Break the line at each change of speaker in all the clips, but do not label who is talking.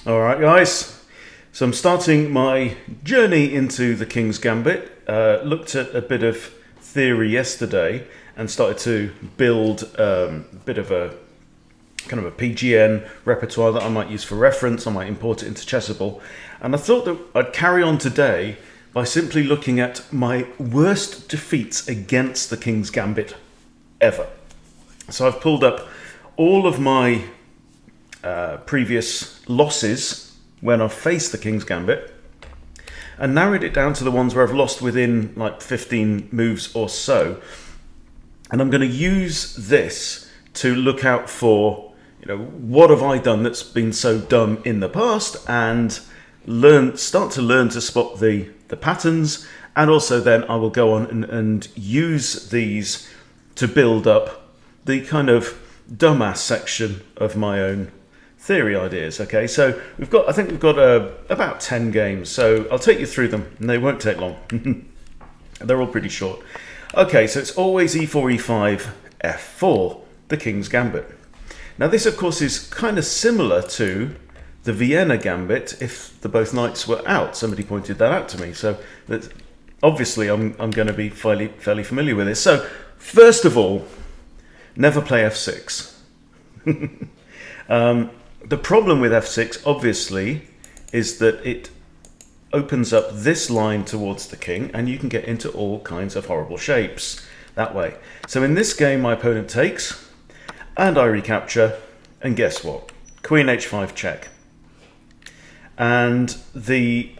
All right, guys. So I'm starting my journey into the King's Gambit. Looked at a bit of theory yesterday and started to build a bit of a kind of a PGN repertoire that I might use for reference. I might import it into Chessable. And I thought that I'd carry on today by simply looking at my worst defeats against the King's Gambit ever. So I've pulled up all of my previous losses when I've faced the King's Gambit and narrowed it down to the ones where I've lost within like 15 moves or so. And I'm going to use this to look out for, what have I done that's been so dumb in the past, and start to learn to spot the patterns. And also then I will go on and use these to build up the kind of dumbass section of my own theory ideas. Okay, so I think we've got about 10 games, so I'll take you through them and they won't take long. They're all pretty short. Okay, so it's always e4, e5, f4, the King's Gambit. Now this of course is kind of similar to the Vienna Gambit if the both knights were out. Somebody pointed that out to me, so that obviously I'm going to be fairly familiar with this. So first of all, never play f6. The problem with f6, obviously, is that it opens up this line towards the king, and you can get into all kinds of horrible shapes that way. So in this game, my opponent takes, and I recapture, and guess what? Queen h5 check. And the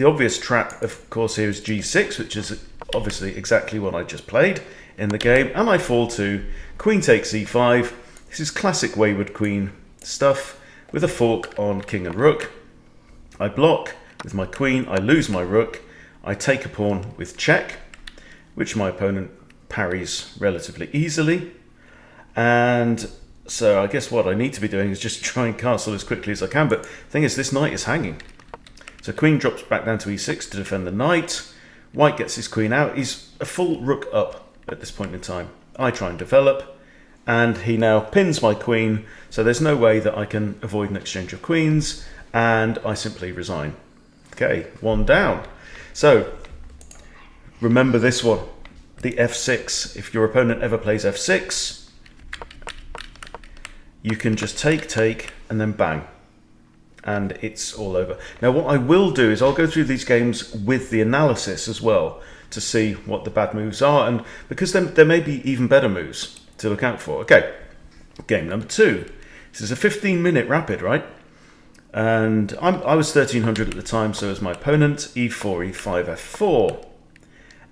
obvious trap, of course, here is g6, which is obviously exactly what I just played in the game, and I fall to queen takes e5. This is classic wayward queen stuff with a fork on king and rook. I block with my queen, I lose my rook, I take a pawn with check, which my opponent parries relatively easily. And so I guess what I need to be doing is just try and castle as quickly as I can, but the thing is, this knight is hanging. So queen drops back down to e6 to defend the knight. White gets his queen out. He's a full rook up at this point in time. I try and develop, and he now pins my queen, so there's no way that I can avoid an exchange of queens, and I simply resign. Okay, one down. So remember this one, the f6. If your opponent ever plays f6, you can just take, and then bang, and it's all over. Now what I will do is I'll go through these games with the analysis as well to see what the bad moves are, and because there may be even better moves to look out for. Okay, game number 2. This is a 15-minute rapid, right? And I was 1300 at the time, so was my opponent. e4, e5, f4.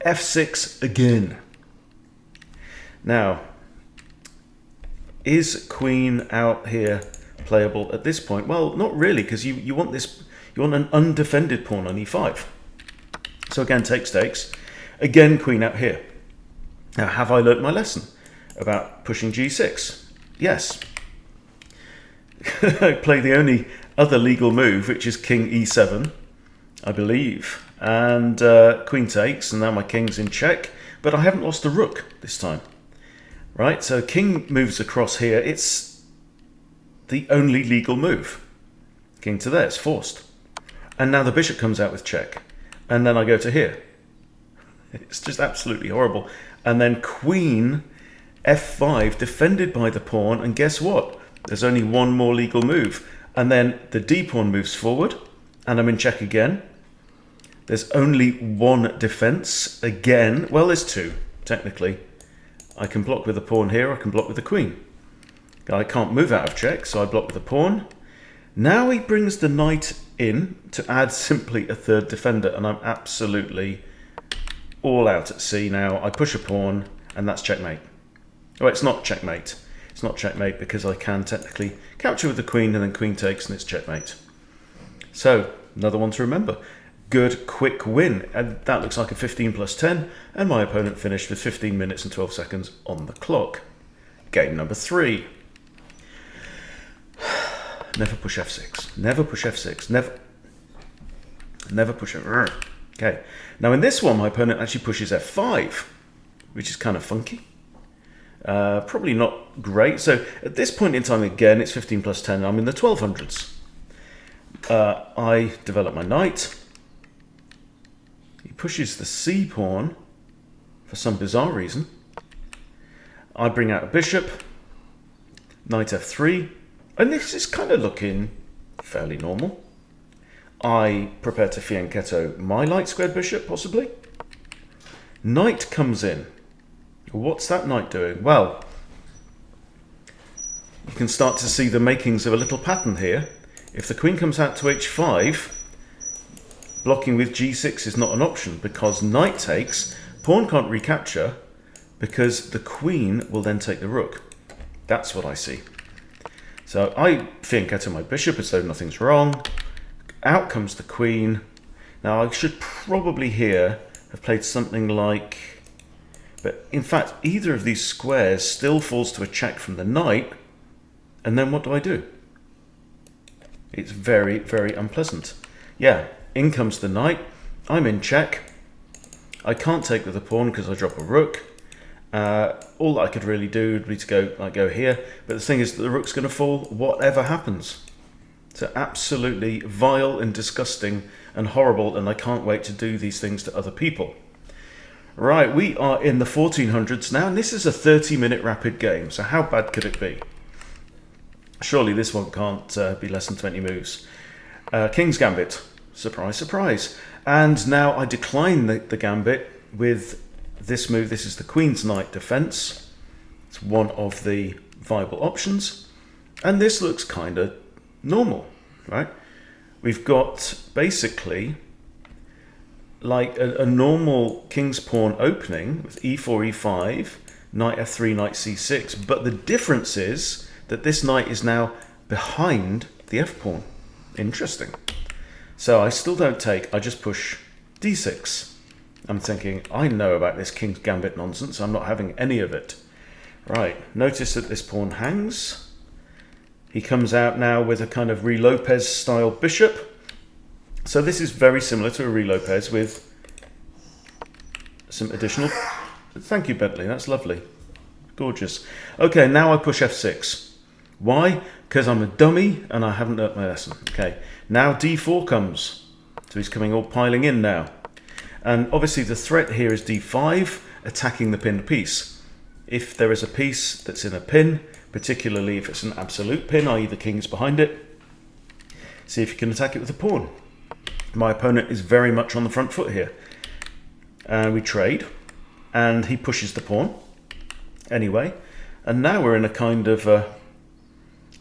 f6 again. Now, is queen out here playable at this point? Well, not really, because you want an undefended pawn on e5. So again, takes. Again, queen out here. Now, have I learnt my lesson about pushing g6? Yes. I play the only other legal move, which is king e7, I believe. And queen takes, and now my king's in check. But I haven't lost a rook this time. Right, so king moves across here. It's the only legal move. King to there, it's forced. And now the bishop comes out with check. And then I go to here. It's just absolutely horrible. And then queen f5, defended by the pawn, and guess what? There's only one more legal move. And then the d pawn moves forward, and I'm in check again. There's only one defense again. Well, there's two, technically. I can block with the pawn here, I can block with the queen. I can't move out of check, so I block with the pawn. Now he brings the knight in to add simply a third defender, and I'm absolutely all out at sea now. I push a pawn, and that's checkmate. Oh, it's not checkmate. It's not checkmate because I can technically capture with the queen, and then queen takes, and it's checkmate. So, another one to remember. Good, quick win. And that looks like a 15 plus 10, and my opponent finished with 15 minutes and 12 seconds on the clock. Game number 3. Never push f6. Never push f6. Never push f6. Okay. Now in this one, my opponent actually pushes f5, which is kind of funky. Probably not great. So at this point in time, again, it's 15 plus 10. I'm in the 1200s. I develop my knight. He pushes the c pawn for some bizarre reason. I bring out a bishop, knight f3, and this is kind of looking fairly normal. I prepare to fianchetto my light squared bishop, possibly. Knight comes in. What's that knight doing? Well, you can start to see the makings of a little pattern here. If the queen comes out to h5, blocking with g6 is not an option because knight takes, pawn can't recapture because the queen will then take the rook. That's what I see. So I fianchetto my bishop as though nothing's wrong. Out comes the queen. Now I should probably here have played something like, but in fact either of these squares still falls to a check from the knight, and then what do I do? It's very, very unpleasant. Yeah, in comes the knight. I'm in check. I can't take with the pawn because I drop a rook. All I could really do would be to go here, but the thing is that the rook's going to fall whatever happens. So absolutely vile and disgusting and horrible, and I can't wait to do these things to other people. Right, we are in the 1400s now, and this is a 30-minute rapid game, so how bad could it be? Surely this one can't be less than 20 moves. King's Gambit. Surprise, surprise. And now I decline the Gambit with this move. This is the Queen's Knight defense. It's one of the viable options. And this looks kind of normal, right? We've got basically like a normal king's pawn opening with e4, e5, knight f3, knight c6. But the difference is that this knight is now behind the f-pawn. Interesting. So I still don't take, I just push d6. I'm thinking, I know about this King's Gambit nonsense, I'm not having any of it. Right, notice that this pawn hangs. He comes out now with a kind of Ruy Lopez style bishop. So this is very similar to a Ruy Lopez with some additional... Thank you, Bentley, that's lovely. Gorgeous. Okay, now I push f6. Why? Because I'm a dummy and I haven't learnt my lesson. Okay, now d4 comes. So he's coming all piling in now. And obviously the threat here is d5, attacking the pinned piece. If there is a piece that's in a pin, particularly if it's an absolute pin, i.e. the king's behind it, see if you can attack it with a pawn. My opponent is very much on the front foot here. And we trade, and he pushes the pawn. Anyway, and now we're in a kind of...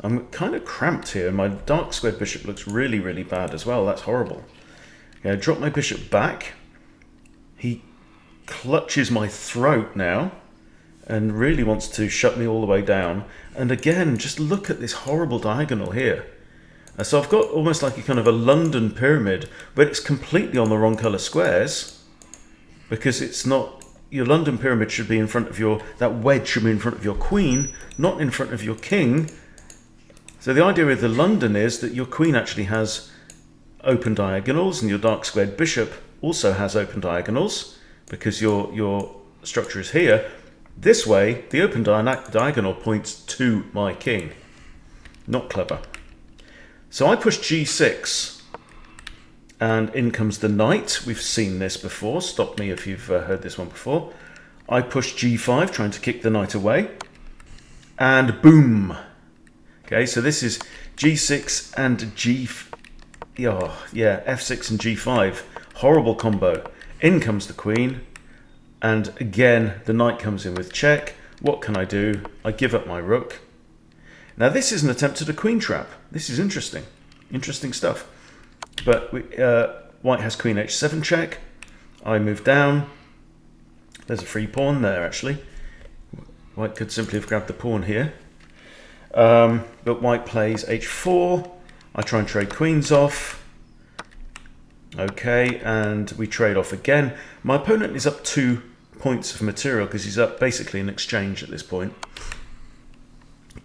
I'm kind of cramped here, and my dark squared bishop looks really, really bad as well. That's horrible. Okay, I drop my bishop back. He clutches my throat now and really wants to shut me all the way down. And again, just look at this horrible diagonal here. So I've got almost like a kind of a London pyramid, but it's completely on the wrong colour squares because it's not... Your London pyramid should be in front of your... That wedge should be in front of your queen, not in front of your king. So the idea with the London is that your queen actually has open diagonals and your dark squared bishop also has open diagonals because your structure is here. This way, the open diagonal points to my king. Not clever. So I push g6 and in comes the knight. We've seen this before. Stop me if you've heard this one before. I push g5, trying to kick the knight away. And boom. Okay, so this is g6 and f6 and g5. Horrible combo. In comes the queen. And again, the knight comes in with check. What can I do? I give up my rook. Now this is an attempt at a queen trap. This is interesting. Interesting stuff. But white has queen h7 check. I move down. There's a free pawn there, actually. White could simply have grabbed the pawn here. But white plays h4. I try and trade queens off. Okay, and we trade off again. My opponent is up 2 points of material because he's up basically in exchange at this point.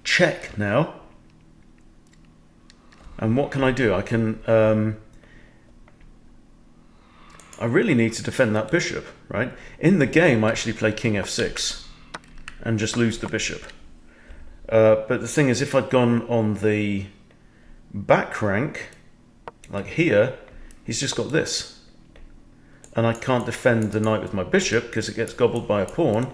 Check now. And what can I do? I can... I really need to defend that bishop, right? In the game, I actually play king f6 and just lose the bishop. But the thing is, if I'd gone on the back rank, Like here, he's just got this. And I can't defend the knight with my bishop because it gets gobbled by a pawn.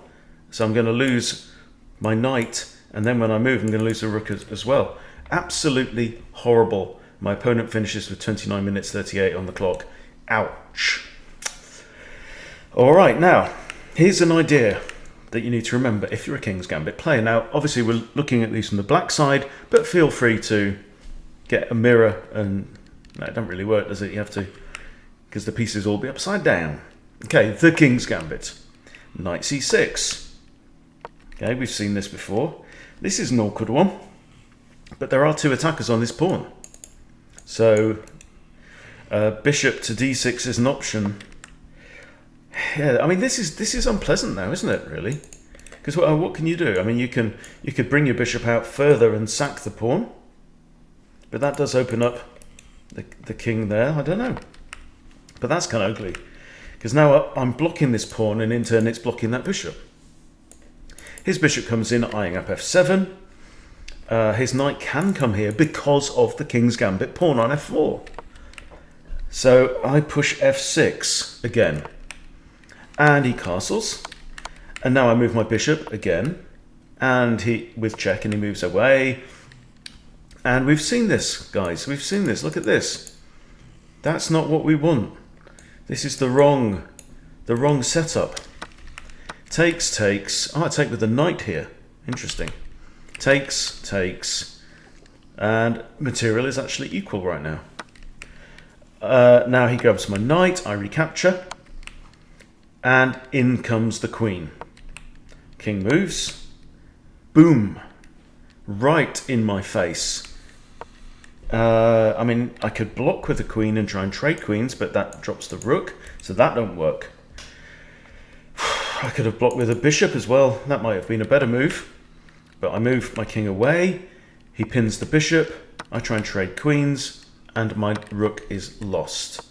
So I'm going to lose my knight, and then when I move, I'm going to lose the rook as well. Absolutely horrible. My opponent finishes with 29 minutes 38 on the clock. Ouch. All right, now, here's an idea that you need to remember if you're a King's Gambit player. Now, obviously, we're looking at these from the black side, but feel free to get a mirror, and no, it doesn't really work, does it? You have to, because the pieces will be upside down. Okay, the King's Gambit. Knight c6. Okay, we've seen this before. This is an awkward one, but there are two attackers on this pawn. So, bishop to d6 is an option. Yeah, I mean, this is unpleasant now, isn't it, really? Because what can you do? I mean, you could bring your bishop out further and sack the pawn, but that does open up the king there. I don't know. But that's kind of ugly, because now I'm blocking this pawn, and in turn it's blocking that bishop. His bishop comes in, eyeing up f7. His knight can come here because of the King's Gambit pawn on f4. So I push f6 again. And he castles. And now I move my bishop again. And he, with check, and he moves away. And we've seen this, guys. We've seen this. Look at this. That's not what we want. This is the wrong setup. Takes. Oh, I take with the knight here. Interesting. Takes. And material is actually equal right now. Now he grabs my knight. I recapture. And in comes the queen. King moves. Boom. Right in my face. I mean, I could block with the queen and try and trade queens, but that drops the rook, so that don't work. I could have blocked with a bishop as well. That might have been a better move. But I move my king away. He pins the bishop. I try and trade queens, and my rook is lost.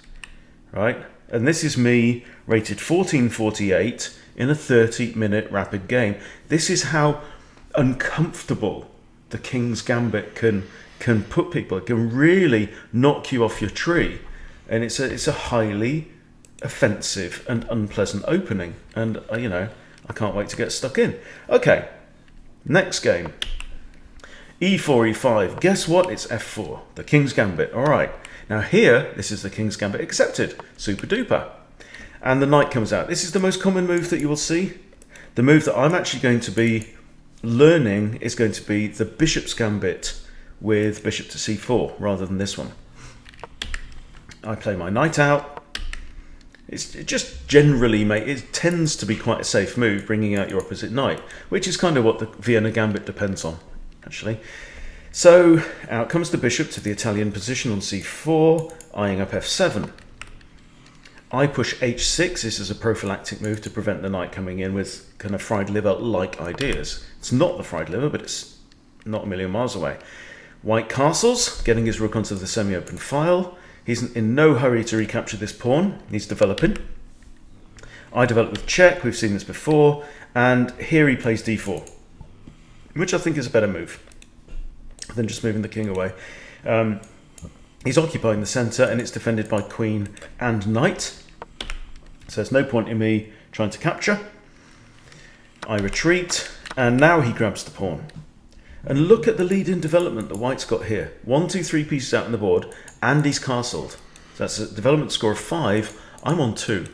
Right? And this is me rated 1448 in a 30-minute rapid game. This is how uncomfortable the King's Gambit can put people. It can really knock you off your tree, and it's a highly offensive and unpleasant opening. And you know, I can't wait to get stuck in. Okay, next game. E4, E5. Guess what? It's F4. The King's Gambit. All right. Now here, this is the King's Gambit accepted. Super duper. And the knight comes out. This is the most common move that you will see. The move that I'm actually going to be learning is going to be the Bishop's Gambit with bishop to c4 rather than this one. I play my knight out. It just generally, it tends to be quite a safe move, bringing out your opposite knight, which is kind of what the Vienna Gambit depends on, actually. So out comes the bishop to the Italian position on c4, eyeing up f7. I push h6. This is a prophylactic move to prevent the knight coming in with kind of fried liver-like ideas. It's not the fried liver, but it's not a million miles away. White castles, getting his rook onto the semi-open file. He's in no hurry to recapture this pawn. He's developing. I develop with check. We've seen this before. And here he plays d4, which I think is a better move than just moving the king away. He's occupying the centre, and it's defended by queen and knight. So there's no point in me trying to capture. I retreat, and now he grabs the pawn. And look at the lead in development that white's got here. 1, 2, 3 pieces out on the board, and he's castled. So that's a development score of 5. I'm on 2.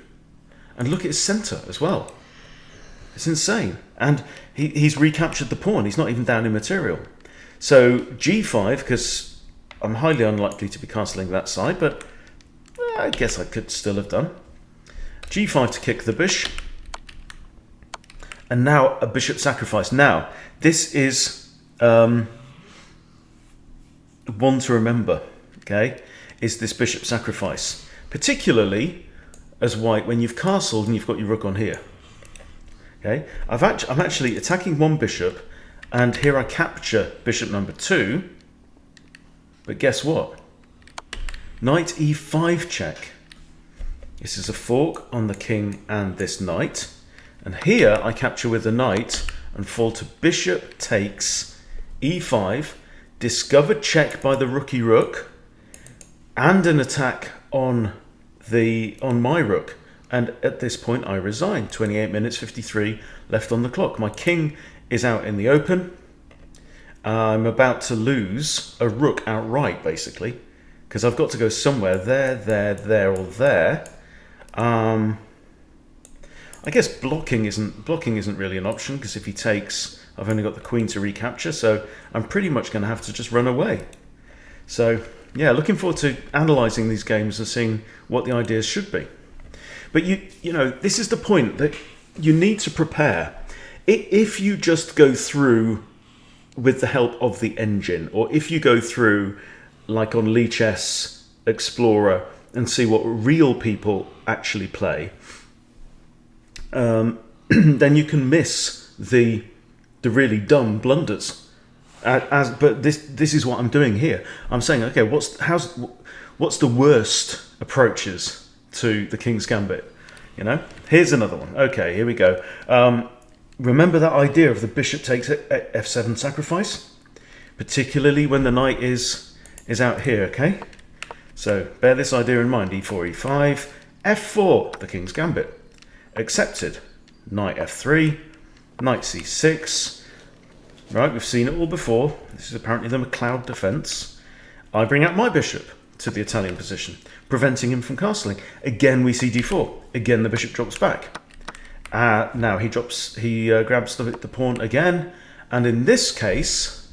And look at his centre as well. It's insane. And he's recaptured the pawn. He's not even down in material. So g5, because I'm highly unlikely to be castling that side, but I guess I could still have done. g5 to kick the bishop. And now a bishop sacrifice. Now, this is one to remember, okay, is this bishop sacrifice. Particularly as white, when you've castled and you've got your rook on here. Okay, I'm actually attacking one bishop, and here I capture bishop number 2. But guess what? Knight e5 check. This is a fork on the king and this knight. And here I capture with the knight and fall to bishop takes e5, discovered check by the rookie rook, and an attack on my rook. And at this point I resign. 28 minutes 53 left on the clock. My king is out in the open. I'm about to lose a rook outright, basically, because I've got to go somewhere there, or there. I guess blocking isn't really an option, because if he takes, I've only got the queen to recapture, so I'm pretty much going to have to just run away. So yeah, looking forward to analysing these games and seeing what the ideas should be. But you know, this is the point, that you need to prepare. If you just go through with the help of the engine, or if you go through like on Lichess Explorer and see what real people actually play, then you can miss the really dumb blunders. But this is what I'm doing here. I'm saying, okay, what's the worst approaches to the King's Gambit? You know, here's another one. Okay, here we go. Remember that idea of the bishop takes f7 sacrifice, particularly when the knight is out here. Okay, so bear this idea in mind. e4, e5, f4, the King's Gambit. Accepted. Knight f3, knight c6. Right, we've seen it all before. This is apparently the McLeod defense. I bring out my bishop to the Italian position, preventing him from castling. Again, we see d4. Again, the bishop drops back. Now he grabs the pawn again, and in this case,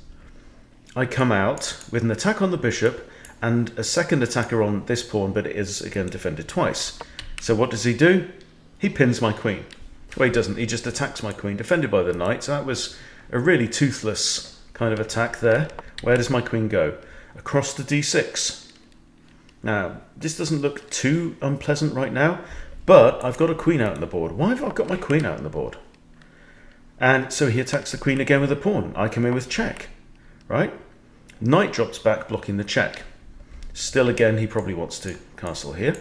I come out with an attack on the bishop and a second attacker on this pawn, but it is again defended twice. So what does he do? He pins my queen. Well, he doesn't. He just attacks my queen, defended by the knight. So that was a really toothless kind of attack there. Where does my queen go? Across to d6. Now, this doesn't look too unpleasant right now, but I've got a queen out on the board. Why have I got my queen out on the board? And so he attacks the queen again with a pawn. I come in with check, right? Knight drops back, blocking the check. Still again, he probably wants to castle here.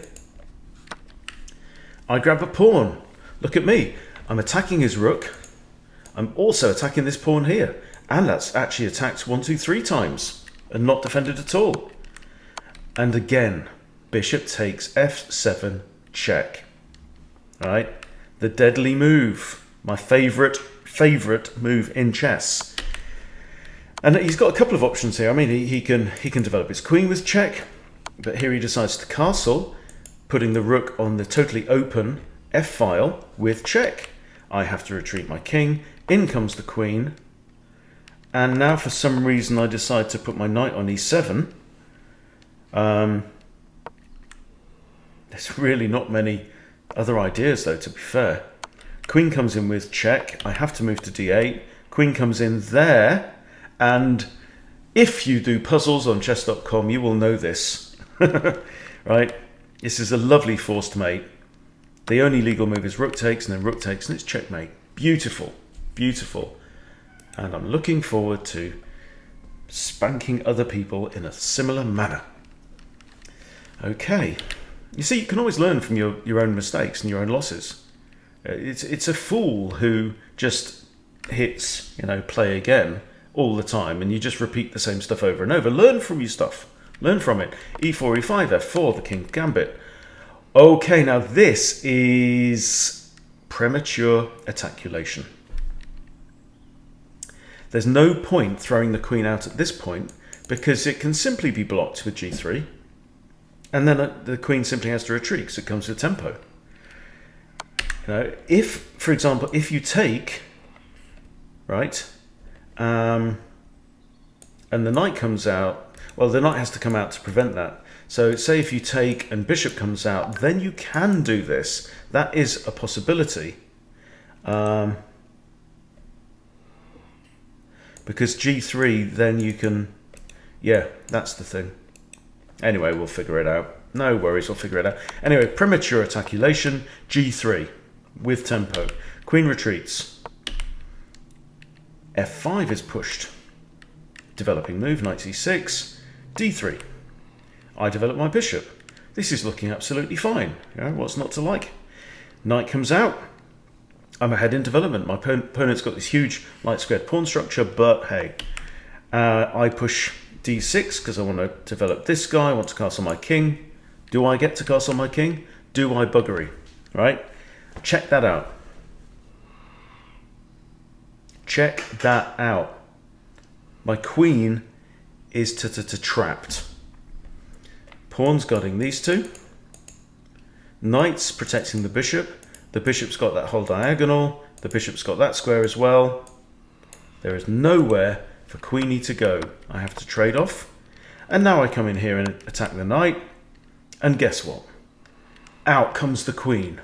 I grab a pawn. Look at me. I'm attacking his rook. I'm also attacking this pawn here. And that's actually attacked 1, 2, 3 times and not defended at all. And again, bishop takes f7, check. All right, the deadly move, my favorite move in chess. And he's got a couple of options here. I mean, he can develop his queen with check, but here he decides to castle, putting the rook on the totally open f-file with check. I have to retreat my king. In comes the queen. And now for some reason I decide to put my knight on e7. There's really not many other ideas though, to be fair. Queen comes in with check. I have to move to d8. Queen comes in there. And if you do puzzles on chess.com, you will know this. Right? This is a lovely forced mate. The only legal move is rook takes, and then rook takes, and it's checkmate. Beautiful. Beautiful. And I'm looking forward to spanking other people in a similar manner. Okay. You see, you can always learn from your own mistakes and your own losses. It's a fool who just hits, play again all the time, and you just repeat the same stuff over and over. Learn from your stuff. Learn from it. e4, e5, f4, the King's Gambit. Okay, now this is premature attaculation. There's no point throwing the queen out at this point because it can simply be blocked with g3. And then the queen simply has to retreat because it comes with tempo. If, for example, if you take, right, and the knight comes out, well, the knight has to come out to prevent that. So say if you take and bishop comes out, then you can do this. That is a possibility. Because g3, then you can, yeah, that's the thing. Anyway, we'll figure it out. No worries, we'll figure it out. Anyway, premature attaculation, g3 with tempo. Queen retreats. f5 is pushed. Developing move, knight c6, d3. I develop my bishop. This is looking absolutely fine. What's not to like? Knight comes out. I'm ahead in development. My opponent's got this huge light squared pawn structure, but hey, I push d6 because I want to develop this guy. I want to castle my king. Do I get to castle my king? Do I buggery? Right? Check that out. Check that out. My queen is trapped. Pawns guarding these two. Knights protecting the bishop. The bishop's got that whole diagonal. The bishop's got that square as well. There is nowhere for queenie to go. I have to trade off. And now I come in here and attack the knight. And guess what? Out comes the queen.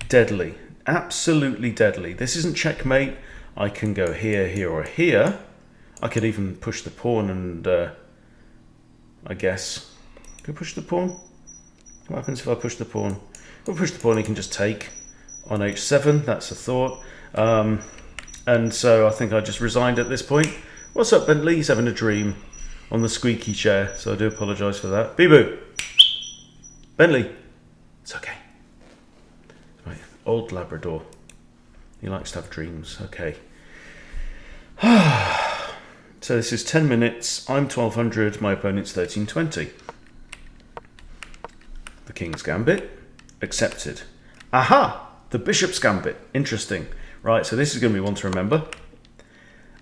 Deadly. Absolutely deadly. This isn't checkmate. I can go here, here, or here. I could even push the pawn and I guess. Can I push the pawn? What happens if I push the pawn? If I push the pawn, he can just take on h7. That's a thought. And so I think I just resigned at this point. What's up, Bentley? He's having a dream on the squeaky chair, so I do apologise for that. Bee-boo! Bentley! It's okay. Right, old Labrador. He likes to have dreams. Okay. So this is 10 minutes. I'm 1200. My opponent's 1320. The King's Gambit. Accepted. Aha! The Bishop's Gambit. Interesting. Right, so this is going to be one to remember.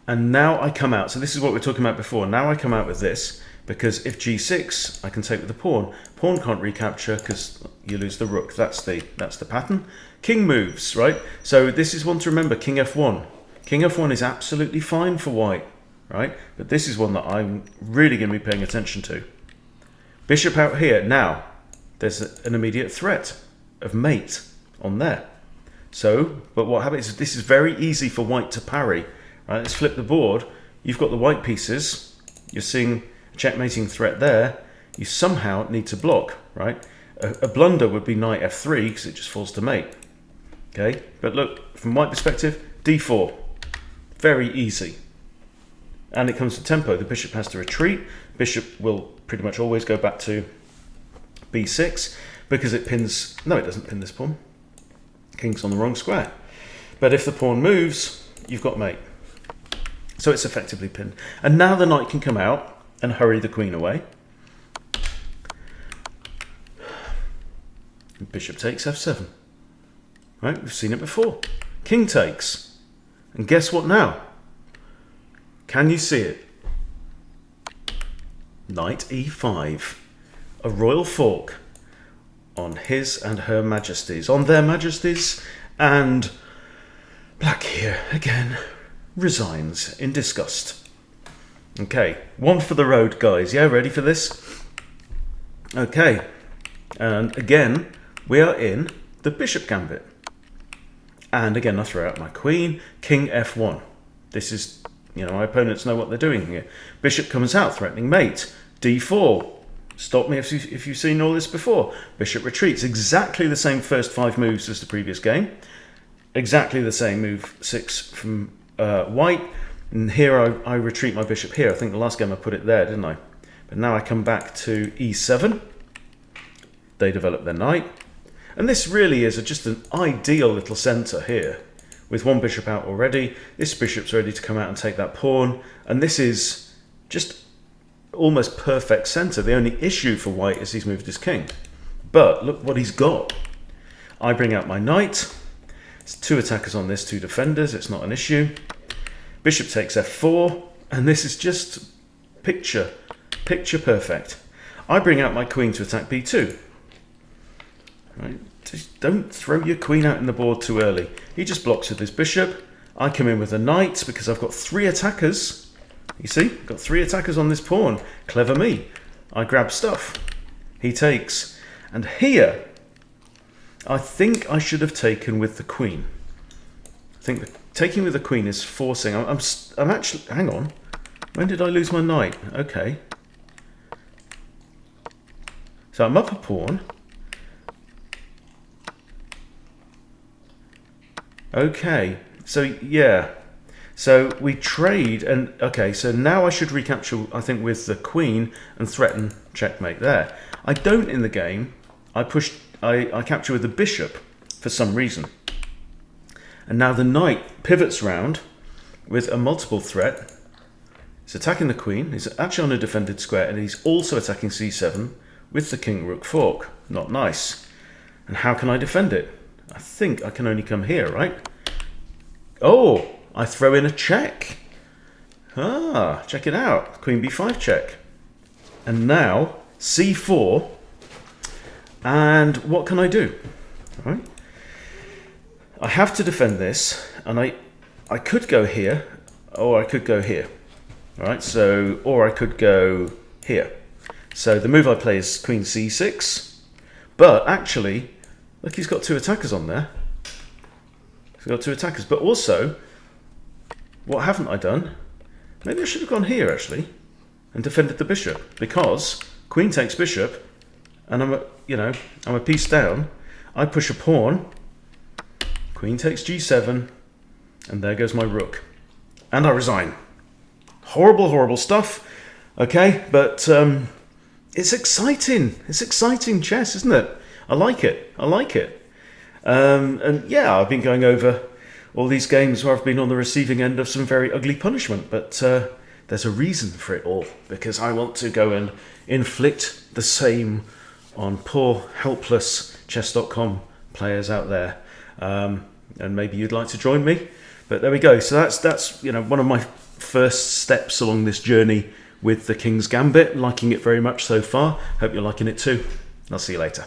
And now I come out. So this is what we were talking about before. Now I come out with this, because if g6, I can take with the pawn. Pawn can't recapture because you lose the rook. That's the pattern. King moves, right? So this is one to remember. King f1. King f1 is absolutely fine for white, right? But this is one that I'm really going to be paying attention to. Bishop out here. Now, there's an immediate threat of mate on there. So, but what happens is this is very easy for white to parry. Right, let's flip the board. You've got the white pieces. You're seeing a checkmating threat there. You somehow need to block, right? A blunder would be knight f3 because it just falls to mate. Okay, but look, from white perspective, d4. Very easy. And it comes to tempo. The bishop has to retreat. Bishop will pretty much always go back to b6 because it pins... No, it doesn't pin this pawn. King's on the wrong square. But if the pawn moves, you've got mate. So it's effectively pinned. And now the knight can come out and hurry the queen away. Bishop takes f7. Right, we've seen it before. King takes. And guess what now? Can you see it? Knight e5. A royal fork on his and her majesties. On their majesties. And black here again resigns in disgust. Okay, one for the road, guys. Yeah, ready for this? Okay, and again, we are in the Bishop Gambit. And again, I throw out my queen, King f1. This is, you know, my opponents know what they're doing here. Bishop comes out, threatening mate. d4. Stop me if you've seen all this before. Bishop retreats. Exactly the same first 5 moves as the previous game. Exactly the same move 6 from white. And here I retreat my bishop here. I think the last game I put it there, didn't I? But now I come back to e7. They develop their knight. And this really is just an ideal little centre here. With one bishop out already. This bishop's ready to come out and take that pawn. And this is just almost perfect centre. The only issue for white is he's moved his king. But look what he's got. I bring out my knight. It's 2 attackers on this, 2 defenders. It's not an issue. Bishop takes f4. And this is just picture perfect. I bring out my queen to attack b2. Right? Just don't throw your queen out in the board too early. He just blocks with his bishop. I come in with a knight because I've got 3 attackers. You see? I've got 3 attackers on this pawn. Clever me. I grab stuff. He takes. And here, I think I should have taken with the queen. I think taking with the queen is forcing. I'm actually... Hang on. When did I lose my knight? Okay. So I'm up a pawn. Okay. So, yeah. So we trade and... Okay, so now I should recapture, I think, with the queen and threaten checkmate there. I don't in the game. I capture with the bishop for some reason. And now the knight pivots round with a multiple threat He's attacking the queen. He's actually on a defended square, and he's also attacking c7 with the king rook fork. Not nice. And how can I defend it? I think I can only come here, right? Oh, I throw in a check. Ah, check it out. Queen b5 check. And now c4. And what can I do? All right. I have to defend this, and I could go here, or I could go here. All right, so, or I could go here. So the move I play is queen c6, but actually, look, he's got two attackers on there. He's got two attackers, but also, what haven't I done? Maybe I should have gone here, actually, and defended the bishop, because queen takes bishop, and I'm a piece down. I push a pawn, queen takes g7, and there goes my rook. And I resign. Horrible, horrible stuff. Okay, but it's exciting. It's exciting chess, isn't it? I like it. I like it. And yeah, I've been going over all these games where I've been on the receiving end of some very ugly punishment, but there's a reason for it all, because I want to go and inflict the same on poor, helpless chess.com players out there. And maybe you'd like to join me. But there we go. So that's one of my first steps along this journey with the King's Gambit. Liking it very much so far. Hope you're liking it too. I'll see you later.